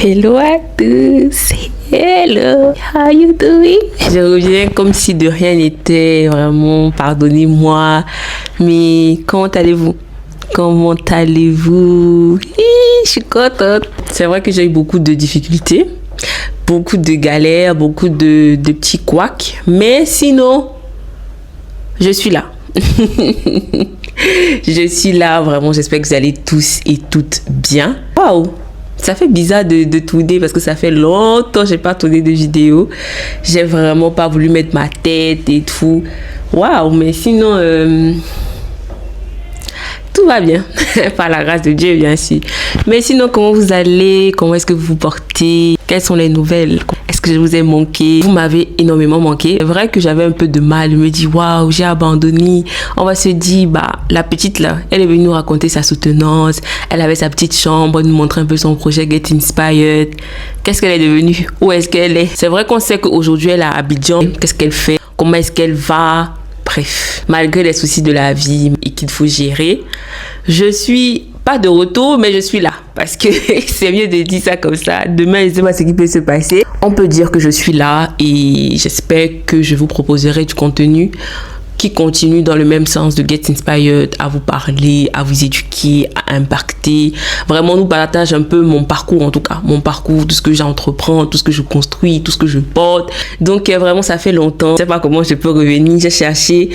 Hello à tous. Hello. How you doing? Je reviens comme si de rien n'était. Vraiment, pardonnez-moi. Mais comment allez-vous? Comment allez-vous? Je suis contente. C'est vrai que j'ai eu beaucoup de difficultés, beaucoup de galères, beaucoup de petits couacs. Mais sinon, je suis là. Je suis là, vraiment. J'espère que vous allez tous et toutes bien. Waouh! Ça fait bizarre de tourner parce que ça fait longtemps que j'ai pas tourné de vidéo. J'ai vraiment pas voulu mettre ma tête et tout. Waouh, mais sinon, tout va bien. Par la grâce de Dieu, bien sûr. Mais sinon, comment vous allez? Comment est-ce que vous vous portez? Quelles sont les nouvelles? Est-ce que je vous ai manqué? Vous m'avez énormément manqué. C'est vrai que j'avais un peu de mal. Je me dis, waouh, j'ai abandonné. On va se dire, bah, la petite là, elle est venue nous raconter sa soutenance. Elle avait sa petite chambre, nous montrer un peu son projet Get Inspired. Qu'est-ce qu'elle est devenue? Où est-ce qu'elle est? C'est vrai qu'on sait qu'aujourd'hui, elle est à Abidjan. Qu'est-ce qu'elle fait? Comment est-ce qu'elle va? Bref, malgré les soucis de la vie et qu'il faut gérer, je suis pas de retour, mais je suis là. Parce que c'est mieux de dire ça comme ça. Demain, je ne sais pas ce qui peut se passer. On peut dire que je suis là et j'espère que je vous proposerai du contenu qui continue dans le même sens de Get Inspired, à vous parler, à vous éduquer, à impacter. Vraiment, nous partage un peu mon parcours, en tout cas. Mon parcours, tout ce que j'entreprends, tout ce que je construis, tout ce que je porte. Donc, vraiment, ça fait longtemps. Je ne sais pas comment je peux revenir. J'ai cherché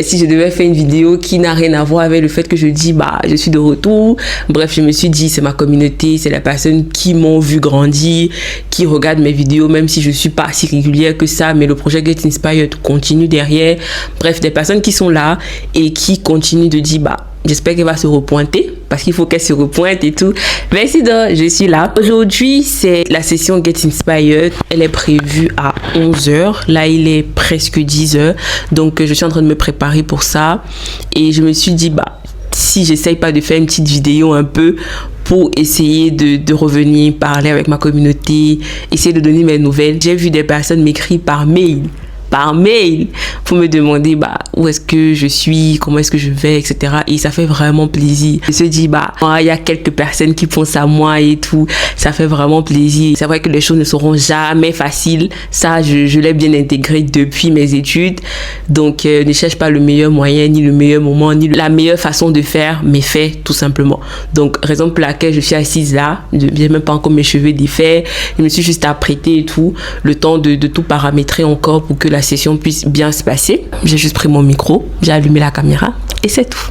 si je devais faire une vidéo qui n'a rien à voir avec le fait que je dis, bah, je suis de retour. Bref, je me suis dit, c'est ma communauté, c'est les personnes qui m'ont vu grandir, qui regardent mes vidéos, même si je ne suis pas si régulière que ça. Mais le projet Get Inspired continue derrière. Bref, des personnes qui sont là et qui continuent de dire, bah, j'espère qu'elle va se repointer parce qu'il faut qu'elle se repointe et tout. Merci donc, je suis là. Aujourd'hui, c'est la session Get Inspired. Elle est prévue à 11h. Là, il est presque 10h. Donc, je suis en train de me préparer pour ça. Et je me suis dit, bah, si j'essaye pas de faire une petite vidéo un peu pour essayer de revenir parler avec ma communauté, essayer de donner mes nouvelles. J'ai vu des personnes m'écrire par mail pour me demander bah où est-ce que je suis, comment est-ce que je vais, etc. Et ça fait vraiment plaisir. Je se dis bah il y a quelques personnes qui pensent à moi et tout, ça fait vraiment plaisir. C'est vrai que les choses ne seront jamais faciles, ça je l'ai bien intégré depuis mes études. Donc ne cherche pas le meilleur moyen, ni le meilleur moment, ni la meilleure façon de faire, mais fais tout simplement. Donc raison pour laquelle je suis assise là, je n'ai même pas encore mes cheveux défaits, je me suis juste apprêtée et tout, le temps de tout paramétrer encore pour que la session puisse bien se passer. J'ai juste pris mon micro, j'ai allumé la caméra et c'est tout.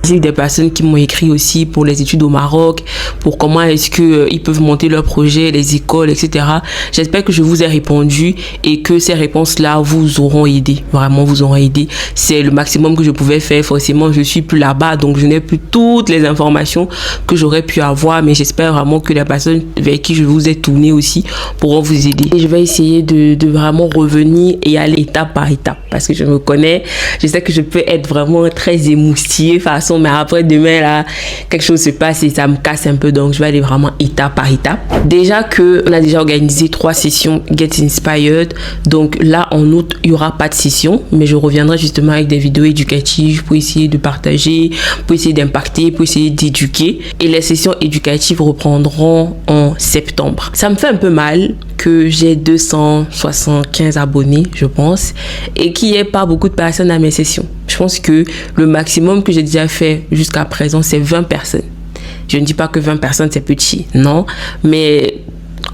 J'ai eu des personnes qui m'ont écrit aussi pour les études au Maroc, pour comment est-ce qu'ils peuvent monter leur projet, les écoles, etc. J'espère que je vous ai répondu et que ces réponses-là vous auront aidé. Vraiment, vous auront aidé. C'est le maximum que je pouvais faire. Forcément, je suis plus là-bas, donc je n'ai plus toutes les informations que j'aurais pu avoir, mais j'espère vraiment que les personnes vers qui je vous ai tourné aussi pourront vous aider. Et je vais essayer de vraiment revenir et aller étape par étape parce que je me connais. Je sais que je peux être vraiment très émoustillée façon, mais après demain là quelque chose se passe et ça me casse un peu, donc je vais aller vraiment étape par étape. Déjà que on a déjà organisé 3 sessions Get Inspired, donc là en août il y aura pas de session, mais je reviendrai justement avec des vidéos éducatives pour essayer de partager, pour essayer d'impacter, pour essayer d'éduquer, et les sessions éducatives reprendront en septembre. Ça me fait un peu mal que j'ai 275 abonnés je pense et qu'il n'y ait pas beaucoup de personnes à mes sessions. Je pense que le maximum que j'ai déjà fait jusqu'à présent, c'est 20 personnes. Je ne dis pas que 20 personnes, c'est petit, non. Mais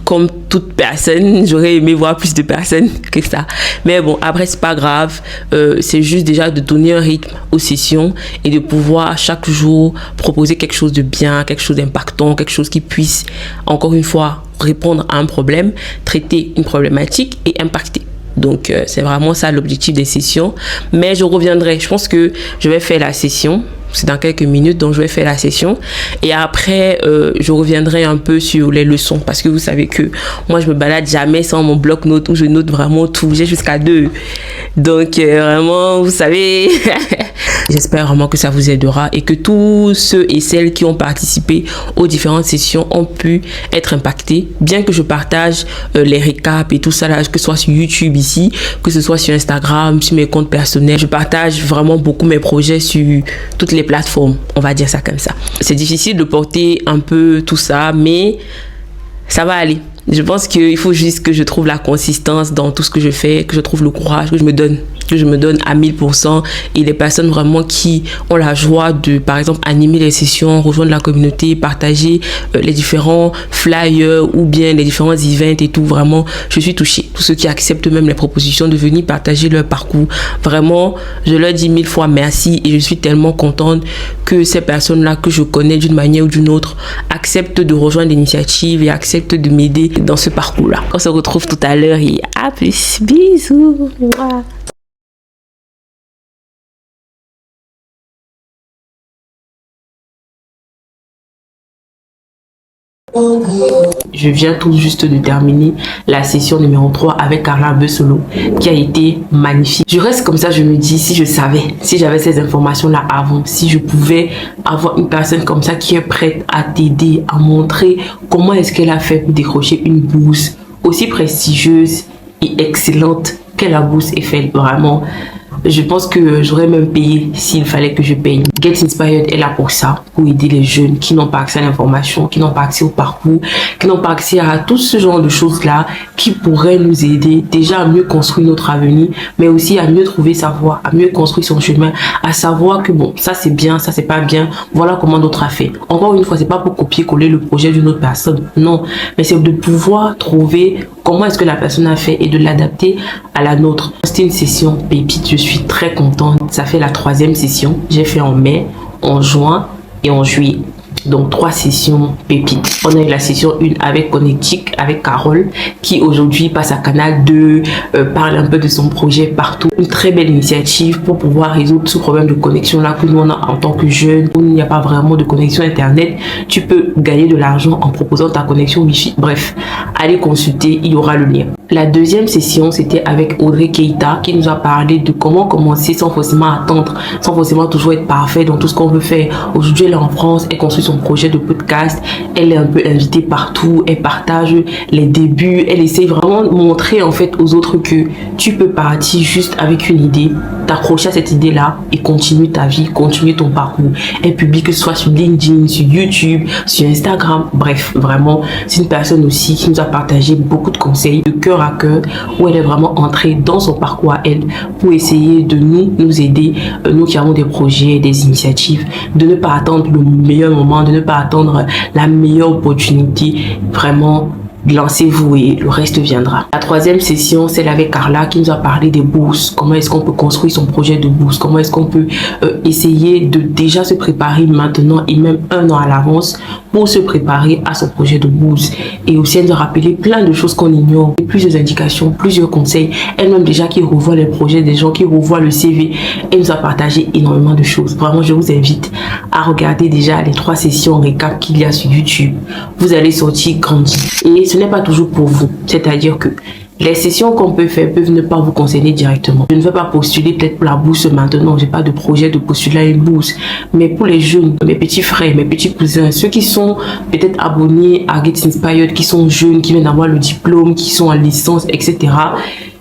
comme toute personne, j'aurais aimé voir plus de personnes que ça. Mais bon, après, c'est pas grave. C'est juste déjà de donner un rythme aux sessions et de pouvoir chaque jour proposer quelque chose de bien, quelque chose d'impactant, quelque chose qui puisse, encore une fois, répondre à un problème, traiter une problématique et impacter. Donc, c'est vraiment ça l'objectif des sessions. Mais je reviendrai. Je pense que je vais faire la session. C'est dans quelques minutes, donc je vais faire la session. Et après, je reviendrai un peu sur les leçons. Parce que vous savez que moi, je me balade jamais sans mon bloc-notes où je note vraiment tout. J'ai jusqu'à 2. Donc, vraiment, vous savez... J'espère vraiment que ça vous aidera et que tous ceux et celles qui ont participé aux différentes sessions ont pu être impactés. Bien que je partage les récaps et tout ça, là, que ce soit sur YouTube ici, que ce soit sur Instagram, sur mes comptes personnels. Je partage vraiment beaucoup mes projets sur toutes les plateformes, on va dire ça comme ça. C'est difficile de porter un peu tout ça, mais ça va aller. Je pense qu'il faut juste que je trouve la consistance dans tout ce que je fais, que je trouve le courage que je me donne à 1000%, et les personnes vraiment qui ont la joie de, par exemple, animer les sessions, rejoindre la communauté, partager les différents flyers ou bien les différents events et tout. Vraiment, je suis touchée. Tous ceux qui acceptent même les propositions de venir partager leur parcours, vraiment, je leur dis 1000 fois merci, et je suis tellement contente que ces personnes-là que je connais d'une manière ou d'une autre acceptent de rejoindre l'initiative et acceptent de m'aider dans ce parcours-là. On se retrouve tout à l'heure et à plus. Bisous. Je viens tout juste de terminer la session numéro 3 avec Carla Bessolo, qui a été magnifique. Je reste comme ça, je me dis, si je savais, si j'avais ces informations-là avant, si je pouvais avoir une personne comme ça qui est prête à t'aider, à montrer comment est-ce qu'elle a fait pour décrocher une bourse aussi prestigieuse et excellente qu'est la bourse Eiffel, vraiment. Je pense que j'aurais même payé s'il fallait que je paye. Get Inspired est là pour ça, pour aider les jeunes qui n'ont pas accès à l'information, qui n'ont pas accès au parcours, qui n'ont pas accès à tout ce genre de choses-là, qui pourraient nous aider déjà à mieux construire notre avenir, mais aussi à mieux trouver sa voie, à mieux construire son chemin, à savoir que bon, ça c'est bien, ça c'est pas bien, voilà comment d'autres a fait. Encore une fois, c'est pas pour copier-coller le projet d'une autre personne, non, mais c'est de pouvoir trouver comment est-ce que la personne a fait et de l'adapter à la nôtre. C'était une session pépite, je suis très contente. Ça fait la 3e session. J'ai fait en mai, en juin et en juillet. Donc 3 sessions pépites. On a eu la session 1 avec Connectique, avec Carole, qui aujourd'hui passe à Canal 2, parle un peu de son projet partout. Une très belle initiative pour pouvoir résoudre ce problème de connexion là que nous on a en tant que jeunes, où il n'y a pas vraiment de connexion internet. Tu peux gagner de l'argent en proposant ta connexion Wi-Fi. Bref, allez consulter, il y aura le lien. La 2e session, c'était avec Audrey Keita, qui nous a parlé de comment commencer sans forcément attendre, sans forcément toujours être parfait dans tout ce qu'on veut faire. Aujourd'hui, elle est en France, elle construit son projet de podcast, elle est un peu invitée partout, elle partage les débuts, elle essaie vraiment de montrer en fait aux autres que tu peux partir juste avec une idée, t'accrocher à cette idée-là et continuer ta vie, continuer ton parcours. Elle publie que ce soit sur LinkedIn, sur YouTube, sur Instagram, bref, vraiment, c'est une personne aussi qui nous a partagé beaucoup de conseils de cœur à cœur, où elle est vraiment entrée dans son parcours à elle pour essayer de nous aider, nous qui avons des projets, des initiatives, de ne pas attendre le meilleur moment, de ne pas attendre la meilleure opportunité, vraiment lancez-vous et le reste viendra. La 3e session, c'est avec Carla qui nous a parlé des bourses. Comment est-ce qu'on peut construire son projet de bourse? Comment est-ce qu'on peut essayer de déjà se préparer maintenant et même 1 an à l'avance pour se préparer à son projet de bourse. Et aussi, elle nous a rappelé plein de choses qu'on ignore, plusieurs indications, plusieurs conseils. Elle-même déjà qui revoit les projets des gens, qui revoit le CV. Elle nous a partagé énormément de choses. Vraiment, je vous invite à regarder déjà les 3 sessions récap qu'il y a sur YouTube. Vous allez sortir grandi. Et ce n'est pas toujours pour vous. C'est-à-dire que les sessions qu'on peut faire peuvent ne pas vous concerner directement. Je ne vais pas postuler peut-être pour la bourse maintenant. J'ai pas de projet de postuler à une bourse. Mais pour les jeunes, mes petits frères, mes petits cousins, ceux qui sont peut-être abonnés à Get Inspired, qui sont jeunes, qui viennent d'avoir le diplôme, qui sont en licence, etc.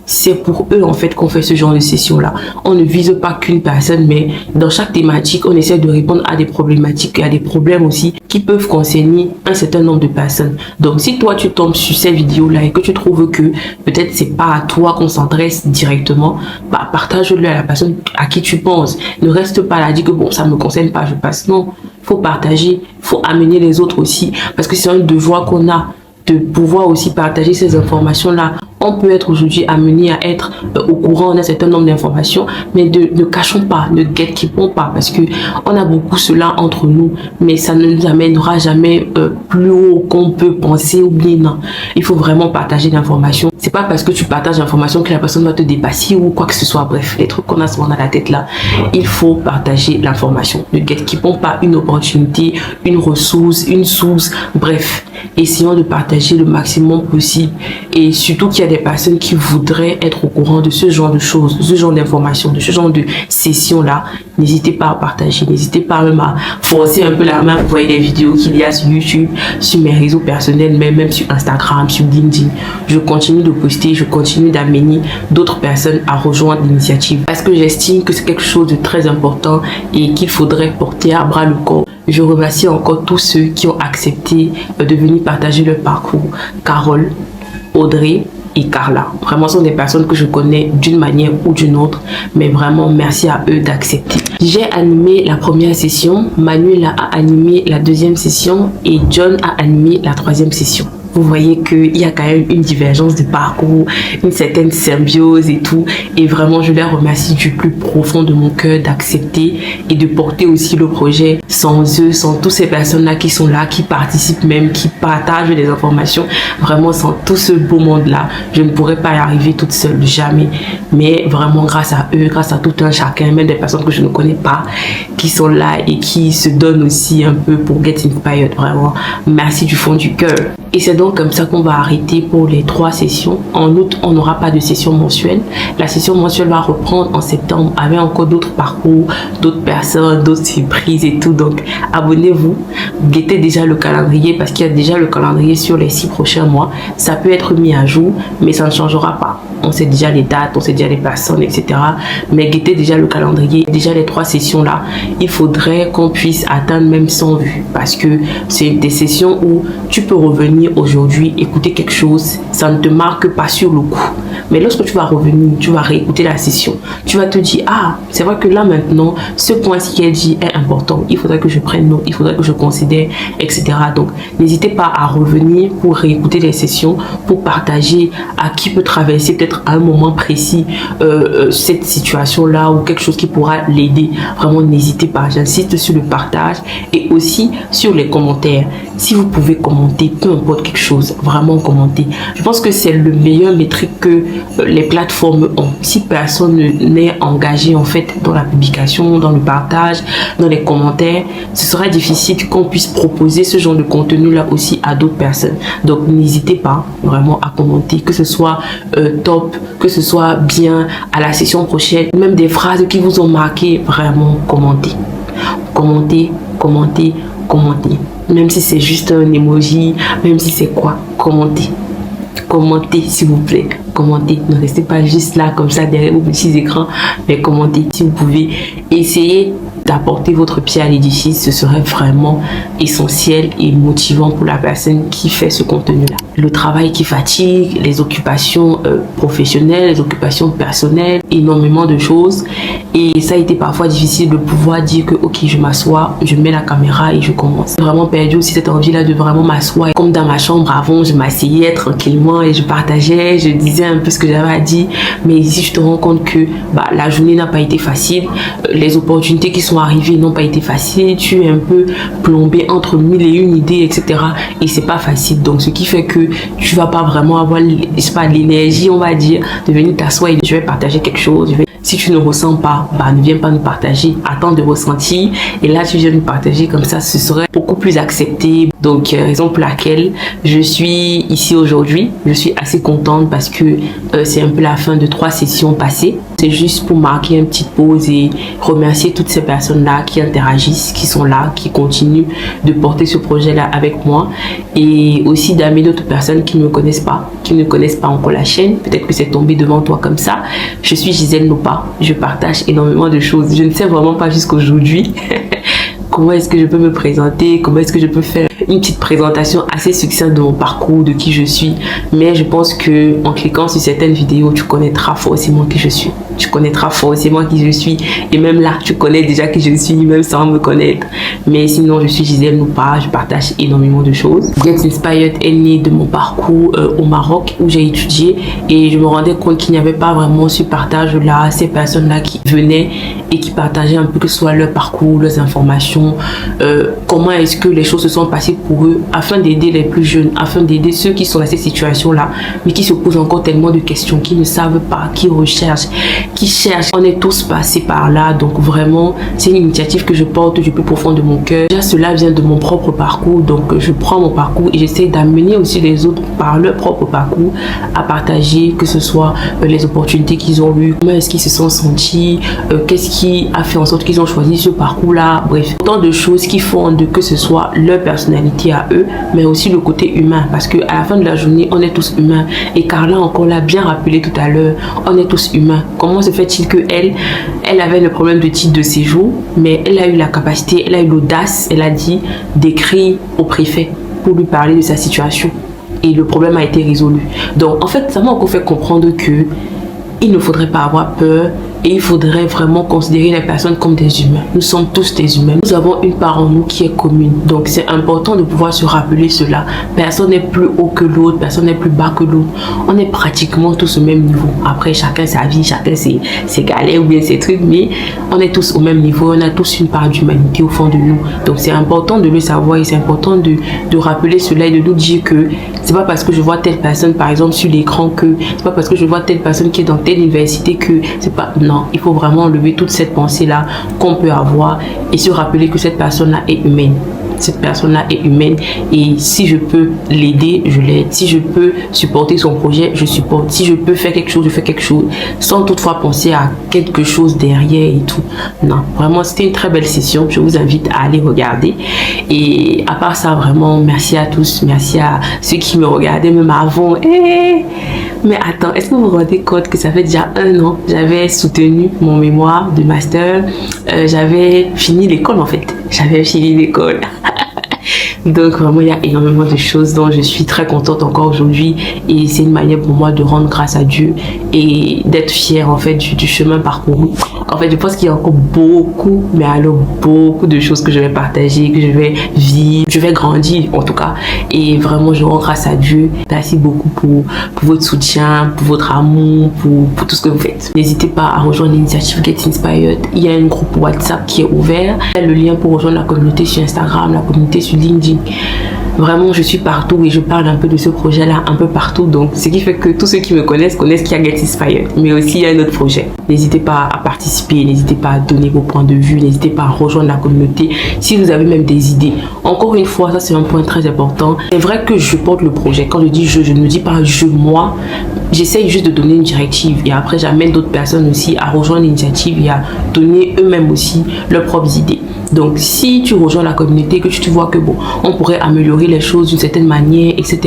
C'est pour eux en fait qu'on fait ce genre de session là. On ne vise pas qu'une personne, mais dans chaque thématique on essaie de répondre à des problématiques et à des problèmes aussi qui peuvent concerner un certain nombre de personnes. Donc si toi tu tombes sur ces vidéos là et que tu trouves que peut-être c'est pas à toi qu'on s'adresse directement, bah partage-le à la personne à qui tu penses. Ne reste pas là, dis que bon ça me concerne pas, je passe. Non, faut partager, faut amener les autres aussi, parce que c'est un devoir qu'on a de pouvoir aussi partager ces informations là. On peut être aujourd'hui amené à être au courant d'un certain nombre d'informations, mais ne cachons pas, ne gatekeepons pas, parce que on a beaucoup cela entre nous, mais ça ne nous amènera jamais plus haut qu'on peut penser ou bien non. Il faut vraiment partager l'information. C'est pas parce que tu partages l'information que la personne va te dépasser ou quoi que ce soit. Bref, les trucs qu'on a souvent dans la tête là, il faut partager l'information. Ne gatekeepons pas une opportunité, une ressource, une source, bref. Essayons de partager le maximum possible, et surtout qu'il y a des personnes qui voudraient être au courant de ce genre de choses, de ce genre d'informations, de ce genre de sessions là. N'hésitez pas à partager, n'hésitez pas même à forcer un peu la main pour voir les vidéos qu'il y a sur YouTube, sur mes réseaux personnels, même sur Instagram, sur LinkedIn. Je continue de poster, je continue d'amener d'autres personnes à rejoindre l'initiative, parce que j'estime que c'est quelque chose de très important et qu'il faudrait porter à bras le corps. Je remercie encore tous ceux qui ont accepté de venir partager leur parcours. Carole, Audrey et Carla. Vraiment, ce sont des personnes que je connais d'une manière ou d'une autre, mais vraiment, merci à eux d'accepter. J'ai animé la première session, Manuela a animé la deuxième session et John a animé la troisième session. Vous voyez qu'il y a quand même une divergence de parcours, une certaine symbiose et tout. Et vraiment, je les remercie du plus profond de mon cœur d'accepter et de porter aussi le projet. Sans eux, sans toutes ces personnes-là qui sont là, qui participent même, qui partagent des informations. Vraiment, sans tout ce beau monde-là, je ne pourrais pas y arriver toute seule, jamais. Mais vraiment, grâce à eux, grâce à tout un chacun, même des personnes que je ne connais pas, qui sont là et qui se donnent aussi un peu pour Get Inspired. Vraiment, merci du fond du cœur. Et c'est donc comme ça qu'on va arrêter pour les 3 sessions. En août, on n'aura pas de session mensuelle. La session mensuelle va reprendre en septembre avec encore d'autres parcours, d'autres personnes, d'autres surprises et tout. Donc, abonnez-vous. Guettez déjà le calendrier parce qu'il y a déjà le calendrier sur les 6 prochains mois. Ça peut être mis à jour, mais ça ne changera pas. On sait déjà les dates, on sait déjà les personnes, etc. Mais guettez déjà le calendrier. Déjà les 3 sessions-là, il faudrait qu'on puisse atteindre même 100 vues. Parce que c'est des sessions où tu peux revenir aujourd'hui, écouter quelque chose, ça ne te marque pas sur le coup. Mais lorsque tu vas revenir, tu vas réécouter la session. Tu vas te dire, ah, c'est vrai que là maintenant, ce point-ci qu'elle dit est important. Il faudrait que je prenne note, il faudrait que je considère, etc. Donc, n'hésitez pas à revenir pour réécouter les sessions, pour partager à qui peut traverser peut-être à un moment précis cette situation-là ou quelque chose qui pourra l'aider. Vraiment, n'hésitez pas. J'insiste sur le partage et aussi sur les commentaires. Si vous pouvez commenter, peu importe quelque chose, vraiment commenter. Je pense que c'est le meilleur métrique que les plateformes ont. Si personne n'est engagé en fait dans la publication, dans le partage, dans les commentaires, ce sera difficile qu'on puisse proposer ce genre de contenu là aussi à d'autres personnes. Donc n'hésitez pas vraiment à commenter, que ce soit top, que ce soit bien à la session prochaine, même des phrases qui vous ont marqué, vraiment commentez. Commentez, commentez, commentez. Même si c'est juste un emoji, même si c'est quoi, commentez. Commentez s'il vous plaît, commentez, ne restez pas juste là comme ça derrière vos petits écrans, mais commentez. Si vous pouvez essayer d'apporter votre pied à l'édifice, ce serait vraiment essentiel et motivant pour la personne qui fait ce contenu-là. Le travail qui fatigue, les occupations professionnelles, les occupations personnelles, énormément de choses. Et ça a été parfois difficile de pouvoir dire que ok, je m'assois, je mets la caméra et je commence. J'ai vraiment perdu aussi cette envie-là de vraiment m'asseoir. Comme dans ma chambre avant, je m'asseyais tranquillement et je partageais, je disais un peu ce que j'avais à dire. Mais ici, je te rends compte que la journée n'a pas été facile. Les opportunités qui sont arrivées n'ont pas été faciles. Tu es un peu plombé entre 1000 et une idées, etc. Et c'est pas facile. Donc, ce qui fait que tu vas pas vraiment avoir, je sais pas, l'énergie, on va dire, de venir t'asseoir et je vais partager quelque chose. Si tu ne ressens pas, ne viens pas nous partager. Attends de ressentir. Et là, tu viens nous partager comme ça, ce serait beaucoup plus accepté. Donc, raison pour laquelle je suis ici aujourd'hui. Je suis assez contente parce que c'est un peu la fin de 3 sessions passées. C'est juste pour marquer une petite pause et remercier toutes ces personnes-là qui interagissent, qui sont là, qui continuent de porter ce projet-là avec moi. Et aussi d'amener d'autres personnes qui ne me connaissent pas, qui ne connaissent pas encore la chaîne. Peut-être que c'est tombé devant toi comme ça. Je suis Gisèle Nopa. Je partage énormément de choses. Je ne sais vraiment pas jusqu'aujourd'hui comment est-ce que je peux me présenter, comment est-ce que je peux faire une petite présentation assez succincte de mon parcours, de qui je suis. Mais je pense que en cliquant sur certaines vidéos, tu connaîtras forcément qui je suis. Tu connaîtras forcément qui je suis. Et même là, tu connais déjà qui je suis, même sans me connaître. Mais sinon, je suis Gisèle Nopa. Je partage énormément de choses. Get Inspired est né de mon parcours au Maroc où j'ai étudié. Et je me rendais compte qu'il n'y avait pas vraiment ce partage-là, ces personnes-là qui venaient et qui partageaient un peu que ce soit leur parcours, leurs informations, comment est-ce que les choses se sont passées pour eux, afin d'aider les plus jeunes, afin d'aider ceux qui sont dans cette situation-là, mais qui se posent encore tellement de questions, qui ne savent pas, qui recherchent, qui cherchent. On est tous passés par là, donc vraiment, c'est une initiative que je porte du plus profond de mon cœur. Déjà, cela vient de mon propre parcours, donc je prends mon parcours et j'essaie d'amener aussi les autres par leur propre parcours à partager, que ce soit les opportunités qu'ils ont eues, comment est-ce qu'ils se sont sentis, qu'est-ce qui a fait en sorte qu'ils ont choisi ce parcours-là, bref. autant de choses qui font que ce soit leur personnalité à eux, mais aussi le côté humain, parce que à la fin de la journée, on est tous humains. Et Carla encore l'a bien rappelé tout à l'heure, on est tous humains. Comment se fait-il que elle avait le problème de titre de séjour, mais elle a eu la capacité, elle a eu l'audace, elle a dit d'écrire au préfet pour lui parler de sa situation. Et le problème a été résolu. Donc en fait, ça m'a encore fait comprendre que il ne faudrait pas avoir peur et il faudrait vraiment considérer les personnes comme des humains. Nous sommes tous des humains. Nous avons une part en nous qui est commune. Donc c'est important de pouvoir se rappeler cela. Personne n'est plus haut que l'autre, personne n'est plus bas que l'autre. On est pratiquement tous au même niveau. Après, chacun sa vie, chacun ses galères ou bien ses trucs, mais on est tous au même niveau. On a tous une part d'humanité au fond de nous. Donc c'est important de le savoir et c'est important de rappeler cela et de nous dire que c'est pas parce que je vois telle personne par exemple sur l'écran que c'est pas parce que je vois telle personne qui est dans telle université que c'est pas... Non, il faut vraiment enlever toute cette pensée-là qu'on peut avoir et se rappeler que cette personne-là est humaine. Cette personne-là est humaine et si je peux l'aider, je l'aide. Si je peux supporter son projet, je supporte. Si je peux faire quelque chose, je fais quelque chose sans toutefois penser à quelque chose derrière et tout. Non, vraiment, c'était une très belle session. Je vous invite à aller regarder. Et à part ça, vraiment, merci à tous. Merci à ceux qui me regardaient même avant. Mais attends, est-ce que vous vous rendez compte que ça fait déjà 1 an, j'avais soutenu mon mémoire de master. J'avais fini l'école en fait. J'avais fini l'école. Donc vraiment, il y a énormément de choses dont je suis très contente encore aujourd'hui et c'est une manière pour moi de rendre grâce à Dieu et d'être fière en fait du chemin parcouru. En fait, je pense qu'il y a encore beaucoup, mais alors beaucoup de choses que je vais partager, que je vais vivre, je vais grandir en tout cas. Et vraiment, je rends grâce à Dieu. Merci beaucoup pour votre soutien, pour votre amour, pour tout ce que vous faites. N'hésitez pas à rejoindre l'initiative Get Inspired. Il y a un groupe WhatsApp qui est ouvert. Il y a le lien pour rejoindre la communauté sur Instagram, la communauté sur LinkedIn. Vraiment, je suis partout et je parle un peu de ce projet-là un peu partout. Donc, ce qui fait que tous ceux qui me connaissent qu'il y a Get Inspired. Mais aussi, il y a un autre projet. N'hésitez pas à participer, n'hésitez pas à donner vos points de vue, n'hésitez pas à rejoindre la communauté si vous avez même des idées. Encore une fois, ça c'est un point très important. C'est vrai que je porte le projet. Quand je dis je ne dis pas je, moi. J'essaye juste de donner une directive et après j'amène d'autres personnes aussi à rejoindre l'initiative et à donner eux-mêmes aussi leurs propres idées. Donc si tu rejoins la communauté, que tu vois que bon, on pourrait améliorer les choses d'une certaine manière, etc.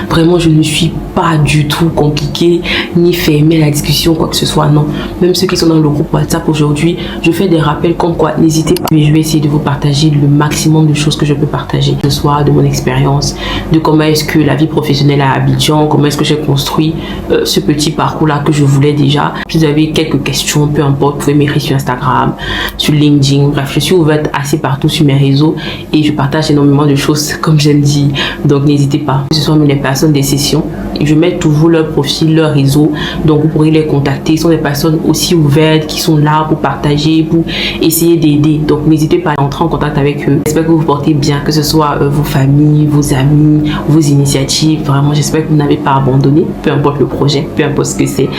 Vraiment, je ne suis pas du tout compliquée ni fermée à la discussion, quoi que ce soit, non. Même ceux qui sont dans le groupe WhatsApp aujourd'hui, je fais des rappels comme quoi, n'hésitez pas. Mais je vais essayer de vous partager le maximum de choses que je peux partager, que ce soit de mon expérience, de comment est-ce que la vie professionnelle à Abidjan, comment est-ce que j'ai construit ce petit parcours-là que je voulais déjà. Si vous avez quelques questions, peu importe, vous pouvez m'écrire sur Instagram, sur LinkedIn, bref, je suis ouverte assez partout sur mes réseaux et je partage énormément de choses comme j'aime dire. Donc n'hésitez pas, que ce soit les personnes des sessions, je mets toujours leur profil, leur réseau, donc vous pourrez les contacter. Ce sont des personnes aussi ouvertes qui sont là pour partager, pour essayer d'aider. Donc n'hésitez pas à entrer en contact avec eux. J'espère que vous vous portez bien, que ce soit vos familles, vos amis, vos initiatives. Vraiment, j'espère que vous n'avez pas abandonné, peu importe le projet, peu importe ce que c'est,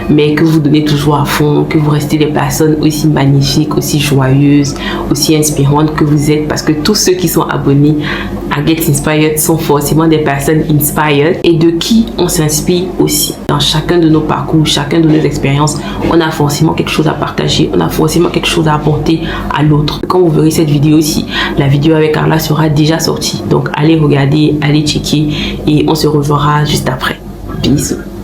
mais que vous donnez toujours à fond, que vous restez des personnes aussi magnifiques, aussi joyeuses, aussi inspirantes que vous êtes, parce que tous ceux qui sont abonnés à Get Inspired sont forcément des personnes inspired et de qui on s'inspire aussi. Dans chacun de nos parcours, chacun de nos expériences, on a forcément quelque chose à partager, on a forcément quelque chose à apporter à l'autre. Quand vous verrez cette vidéo aussi, la vidéo avec Carla sera déjà sortie. Donc allez regarder, allez checker et on se reverra juste après. Bisous.